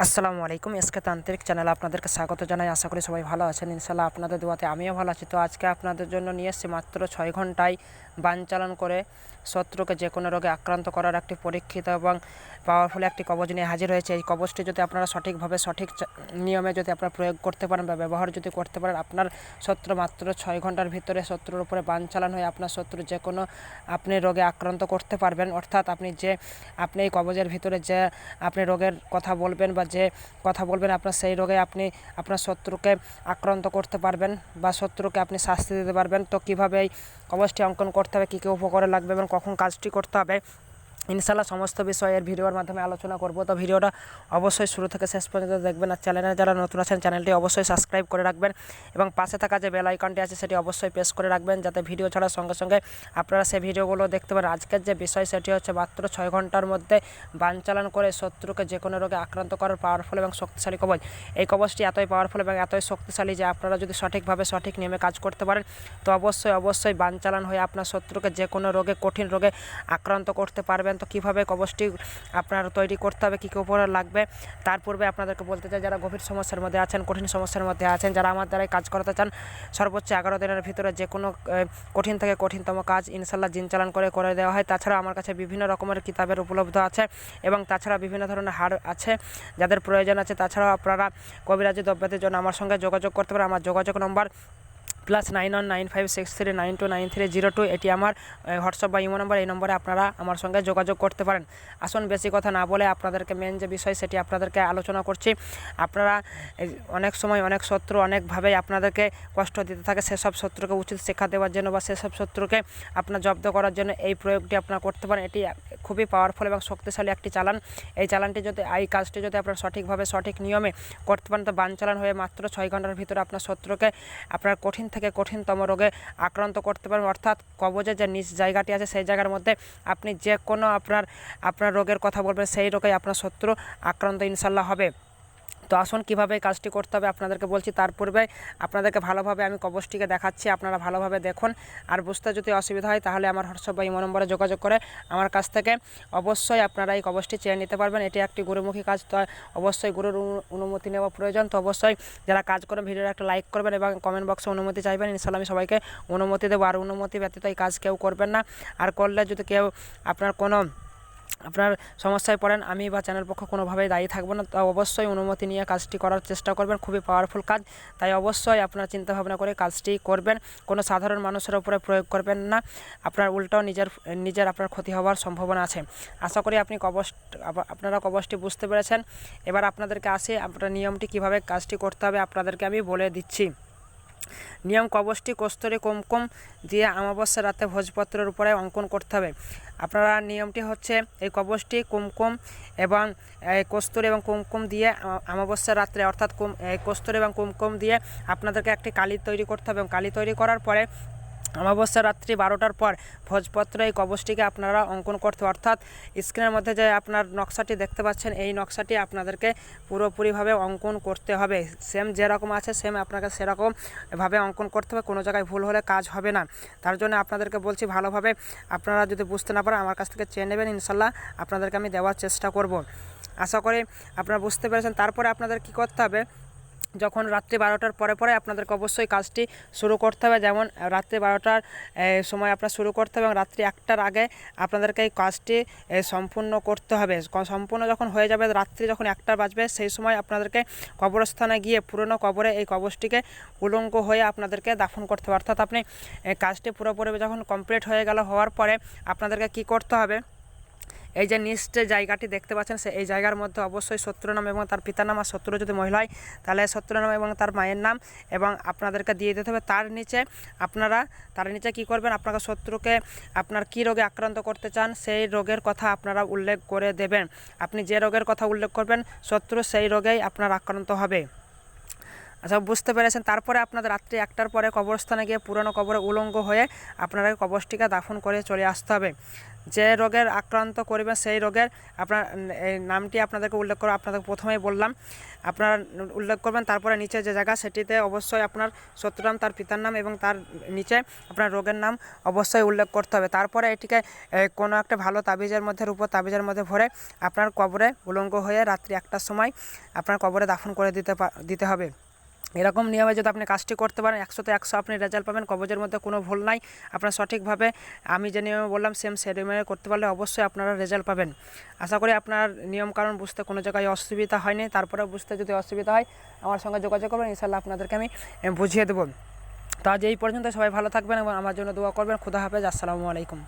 আসসালামু আলাইকুম। এসকে তান্ত্রিক চ্যানেলে আপনাদেরকে স্বাগত জানাই। আশা করি সবাই ভালো আছেন। ইনশাআল্লাহ আপনাদের দোয়াতে আমিও ভালো আছি। তো আজকে আপনাদের জন্য নিয়ে এসেছি মাত্র 6 ঘন্টায় বান চালান করে শত্রুকে যে কোনো রোগে আক্রান্ত করার একটি পরীক্ষিত এবং পাওয়ারফুল একটি কবচ নিয়ে হাজির হয়েছে। এই কবচটি যদি আপনারা সঠিকভাবে সঠিক নিয়মে যদি আপনারা প্রয়োগ করতে পারেন বা ব্যবহার যদি করতে পারেন, আপনার শত্রু মাত্র 6 ঘন্টার ভিতরে শত্রুর উপরে বান চালান হয়ে আপনার শত্রু যে কোনো আপনি রোগে আক্রান্ত করতে পারবেন। অর্থাৎ আপনি এই কবচের ভিতরে যে আপনি রোগের কথা বলবেন বা যে কথা বলবেন, আপনার সেই রোগে আপনি আপনার শত্রুকে আক্রান্ত করতে পারবেন বা শত্রুকে আপনি শাস্তি দিতে পারবেন। তো কীভাবে এই কবচটি অঙ্কন করতে হবে, কী কী উপকরণ লাগবে এবং কখন কাজটি করতে হবে, ইনশাআল্লাহ সমস্ত বিষয়ের ভিডিওর মাধ্যমে আলোচনা করব। তো ভিডিওটা অবশ্যই শুরু থেকে শেষ পর্যন্ত দেখবেন। আর চ্যানেলে যারা নতুন আছেন চ্যানেলটি অবশ্যই সাবস্ক্রাইব করে রাখবেন এবং পাশে থাকা যে বেল আইকনটি আছে সেটি অবশ্যই প্রেস করে রাখবেন, যাতে ভিডিও ছাড়ার সঙ্গে সঙ্গে আপনারা সেই ভিডিওগুলো দেখতে পারেন। আজকের যে বিষয় সেটি হচ্ছে মাত্র 6 ঘন্টার মধ্যে বান চালান করে শত্রুকে যে কোনো রোগে আক্রান্ত করার পাওয়ারফুল এবং শক্তিশালী কবচ। এই কবচটি এতই পাওয়ারফুল এবং এতই শক্তিশালী যে আপনারা যদি সঠিকভাবে সঠিক নিয়মে কাজ করতে পারেন তো অবশ্যই বান চালান হয়ে আপনার শত্রুকে যে কোনো রোগে কঠিন রোগে আক্রান্ত করতে পারবেন। তো কীভাবে কবচটি আপনার তৈরি করতে হবে, কী কী উপকরণ লাগবে, তার পূর্বে আপনাদেরকে বলতে চাই, যারা গভীর সমস্যার মধ্যে আছেন, কঠিন সমস্যার মধ্যে আছেন, যারা আমার দ্বারাই কাজ করাতে চান, সর্বোচ্চ 11 দিনের ভিতরে যে কোনো কঠিন থেকে কঠিনতম কাজ ইনশাআল্লাহ জিন চালান করে দেওয়া হয়। তাছাড়া আমার কাছে বিভিন্ন রকমের কিতাবের উপলব্ধ আছে এবং তাছাড়া বিভিন্ন ধরনের হার আছে যাদের প্রয়োজন আছে। তাছাড়াও আপনারা কবিরাজি দ্রব্যের জন্য আমার সঙ্গে যোগাযোগ করতে পারেন। আমার যোগাযোগ নম্বর +919563929302। এটি আমার হোয়াটসঅ্যাপ বা ইমো নম্বর। এই নম্বরে আপনারা আমার সঙ্গে যোগাযোগ করতে পারেন। আসুন বেশি কথা না বলে আপনাদেরকে মেন যে বিষয় সেটি আপনাদেরকে আলোচনা করছি। আপনারা অনেক সময় অনেক শত্রু অনেকভাবেই আপনাদেরকে কষ্ট দিতে থাকে। সেসব শত্রুকে উচিত শিক্ষা দেওয়ার জন্য বা সেসব শত্রুকে আপনার জব্দ করার জন্য এই প্রয়োগটি আপনারা করতে পারেন। এটি খুবই পাওয়ারফুল এবং শক্তিশালী একটি চালান। এই কাজটি যদি আপনারা সঠিকভাবে সঠিক নিয়মে করতে পারেন তো বান চালান হয়ে মাত্র 6 ঘন্টার ভিতরে আপনার শত্রুকে আপনার কঠিন থেকে কঠিনতম রোগে আক্রান্ত করতে পারবেন। অর্থাৎ কবজের যে নিচ জায়গাটি আছে সেই জায়গার মধ্যে আপনি যে কোনো আপনার রোগের কথা বলবেন, সেই রোগে আপনার শত্রু আক্রান্ত ইনশাআল্লাহ হবে। তো আসুন কীভাবে কাজটি করতে হবে আপনাদেরকে বলছি। তার পূর্বে আপনাদেরকে ভালোভাবে আমি কবচটিকে দেখাচ্ছি, আপনারা ভালোভাবে দেখুন। আর বুঝতে যদি অসুবিধা হয় তাহলে আমার হোয়াটসঅ্যাপ বা ইমো নম্বরে যোগাযোগ করে আমার কাছ থেকে অবশ্যই আপনারা এই কবচটি চেয়ে নিতে পারবেন। এটি একটি গুরুমুখী কাজ, তো অবশ্যই গুরুর অনুমতি নেওয়া প্রয়োজন। তো অবশ্যই যারা কাজ করেন ভিডিওটা একটা লাইক করবেন এবং কমেন্ট বক্সে অনুমতি চাইবেন। ইনশাআল্লাহ আমি সবাইকে অনুমতি দেবো। আর অনুমতি ব্যতীত এই কাজ কেউ করবেন না। আর করলে যদি কেউ আপনার সমস্যায় পড়েন, আমি বা চ্যানেল পক্ষ কোনোভাবেই দায়ী থাকবো না। তো অবশ্যই অনুমতি নিয়ে কাজটি করার চেষ্টা করবেন। খুবই পাওয়ারফুল কাজ, তাই অবশ্যই আপনার চিন্তাভাবনা করে কাজটি করবেন। কোনো সাধারণ মানুষের উপরে প্রয়োগ করবেন না, আপনার উল্টাও নিজের আপনার ক্ষতি হওয়ার সম্ভাবনা আছে। আশা করি আপনারা কবচটি বুঝতে পেরেছেন। এবার আপনাদেরকে আপনার নিয়মটি কিভাবে কাজটি করতে হবে আপনাদেরকে আমি বলে দিচ্ছি। নিয়ম: কবচটি কস্তুরী কুমকুম দিয়ে অমাবস্যার রাতে ভোজপত্রের উপরে অঙ্কন করতে হবে। আপনারা নিয়মটি হচ্ছে এই কবচটি কুমকুম এবং কস্তুরী এবং কুমকুম দিয়ে অমাবস্যার রাত্রে অর্থাৎ কস্তুরী এবং কুমকুম দিয়ে আপনাদেরকে একটি কালি তৈরি করতে হবে এবং কালি তৈরি করার পরে অমাবস্যা রাত্রি 12টার পর ভোজপত্রে এই কবচটিকে আপনারা অঙ্কন করতে, অর্থাৎ স্ক্রিনের মধ্যে যে আপনার নকশাটি দেখতে পাচ্ছেন এই নকশাটি আপনাদেরকে পুরোপুরিভাবে অঙ্কন করতে হবে। সেম যেরকম আছে সেম আপনাকে সেরকমভাবে অঙ্কন করতে হবে। কোনো জায়গায় ভুল হলে কাজ হবে না। তার জন্য আপনাদেরকে বলছি ভালোভাবে আপনারা যদি বুঝতে না পারেন আমার কাছ থেকে চেয়ে নেবেন, ইনশাআল্লাহ আপনাদেরকে আমি দেওয়ার চেষ্টা করব। আশা করি আপনারা বুঝতে পেরেছেন। তারপরে আপনাদের কি করতে হবে, যখন রাত্রি 12টার পরে আপনাদেরকে অবশ্যই কাজটি শুরু করতে হবে। যেমন রাত্রি 12টার সময় আপনার শুরু করতে হবে এবং রাত্রি 1টার আগে আপনাদেরকে এই কাজটি সম্পূর্ণ করতে হবে। সম্পূর্ণ যখন হয়ে যাবে, রাত্রি যখন 1টা বাজবে, সেই সময় আপনাদেরকে কবরস্থানে গিয়ে পুরনো কবরে এই কবচটিকে উলঙ্গ হয়ে আপনাদেরকে দাফন করতে হবে। অর্থাৎ আপনি কাজটি পুরোপুরি যখন কমপ্লিট হওয়ার পরে আপনাদেরকে কি করতে হবে, এই যে নিচ যে জায়গাটি দেখতে পাচ্ছেন এই জায়গার মধ্যে অবশ্যই শত্রু নাম এবং তার পিতার নাম, আর শত্রু যদি মহিলা হয় তাহলে শত্রু নাম এবং তার মায়ের নাম এবং আপনাদেরকে দিয়ে দিতে হবে। তার নিচে কি করবেন, আপনাকে শত্রুকে আপনার কি রোগে আক্রান্ত করতে চান সেই রোগের কথা আপনারা উল্লেখ করে দেবেন। আপনি যে রোগের কথা উল্লেখ করবেন শত্রু সেই রোগেই আপনার আক্রান্ত হবে। আচ্ছা, বুঝতে পেরেছেন। তারপরে আপনাদের রাত্রি 1টার পরে কবরস্থানে গিয়ে পুরনো কবরে উলঙ্গ হয়ে আপনারা কবরটিকে দাফন করে চলে আসতে হবে। যে রোগের আক্রান্ত করবেন সেই রোগের আপনার এই নামটি আপনাদেরকে উল্লেখ করে আপনাদেরকে প্রথমেই বললাম, আপনারা উল্লেখ করবেন। তারপরে নিচে যে জায়গা সেটিতে অবশ্যই আপনার শত্রুর নাম, তার পিতার নাম এবং তার নিচে আপনার রোগের নাম অবশ্যই উল্লেখ করতে হবে। তারপরে এটিকে কোনো একটা ভালো তাবিজের মধ্যে, রূপোর তাবিজের মধ্যে ভরে আপনার কবরে উলঙ্গ হয়ে রাত্রি 1টার সময় আপনার কবরে দাফন করে দিতে হবে। এরকম নিয়মে যদি আপনি কাজটি করতে পারেন 100তে 100 আপনি রেজাল্ট পাবেন। কবজের মধ্যে কোনো ভুল নাই। আপনার সঠিকভাবে আমি যে নিয়মে বললাম সেম সে নিয়মে করতে পারলে অবশ্যই আপনারা রেজাল্ট পাবেন। আশা করি আপনার নিয়মকানুন বুঝতে কোনো জায়গায় অসুবিধা হয়নি। তারপরে বুঝতে যদি অসুবিধা হয় আমার সঙ্গে যোগাযোগ করবেন, ইনশাআল্লাহ আপনাদেরকে আমি বুঝিয়ে দেবো। তো আজ এই পর্যন্ত, সবাই ভালো থাকবেন এবং আমার জন্য দোয়া করবেন। খুদা হাফেজ, আসসালামু আলাইকুম।